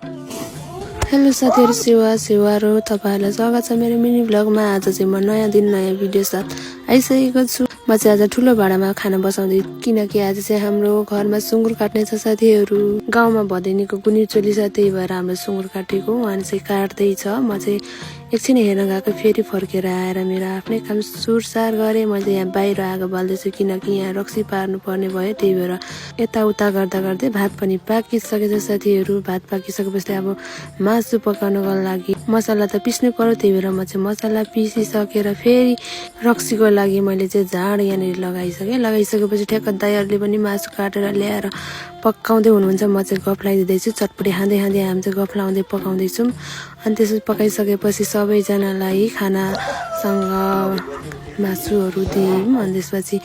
Hello साथीहरु, सेवा र तपाईहरुलाई स्वागत छ मेरो मिनी भ्लगमा। आज चाहिँ म नयाँ दिन नयाँ भिडियो साथ आइसकेको छु। म चाहिँ आज ठुलो भाडामा खाना बसाउँदै किनकि आज चाहिँ हाम्रो घरमा सुँगुर काट्ने छ साथीहरु। गाउँमा भदैनीको गुनिचोली छ, त्यही भएर हाम्रो सुँगुर काटेको उहाँ चाहिँ काट्दै छ। म चाहिँ एकछिन हेर्न गएको, फेरि फर्केर आएर मेरो आफ्नै काम सुरसार गरे। मैले यहाँ बाहिर आगो बाल्दैछु किनकि यहाँ रक्सी पार्नु पर्ने भयो, त्यही भएर यताउता गर्दा गर्दै भात पनि पाकिसकेछ साथीहरु। भात पाकिसकेपछि अब मासु पकाउनको लागि मसला त पिस्नु पर्यो, त्यही भएर म चाहिँ मसला पिसिसकेर फेरि रक्सीको लागि मैले चाहिँ झाड यहाँनिर लगाइसकेपछि ठ्याक्क दाइहरूले पनि मासु काटेर ल्याएर पकाउँदै हुनुहुन्छ। म चाहिँ गफ लगाइदिँदैछु, चटपटी खाँदै खाँदै हामी चाहिँ गफ लाउँदै पकाउँदैछौँ। अनि त्यसपछि पकाइसकेपछि सबैजनालाई खानासँग मासुहरू दियौँ। अनि त्यसपछि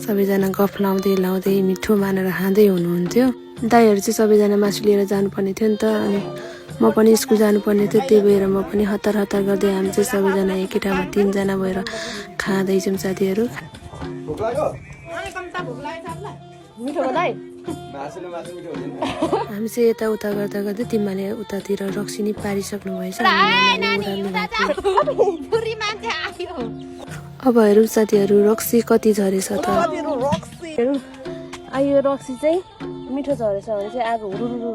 सबैजना गफ लाउँदै मिठो मानेर खाँदै हुनुहुन्थ्यो। दाइहरू चाहिँ सबैजना मासु लिएर जानुपर्ने थियो नि त, अनि म पनि स्कुल जानुपर्ने थियो, त्यही भएर म पनि हतार गर्दै हामी चाहिँ सबैजना एकै ठाउँमा 3 जना भएर खाँदैछौँ साथीहरू। हामी चाहिँ यताउता गर्दै तिमीले उतातिर रक्सी नि पारिसक्नु भएछ। अब हेरौँ साथीहरू रक्सी कति झरेछ त। यो रक्सी चाहिँ मिठो झरेछ भने चाहिँ आगो हुरुरु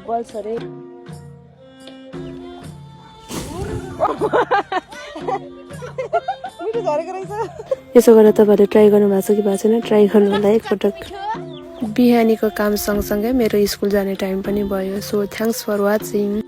बल्छ अरे। यसो गरेर तपाईँहरूले ट्राई गर्नु भएको छ कि भएको छैन, ट्राई गर्नु होला एकपटक। बिहानीको काम सँगसँगै मेरो स्कुल जाने टाइम पनि भयो। So thanks for watching.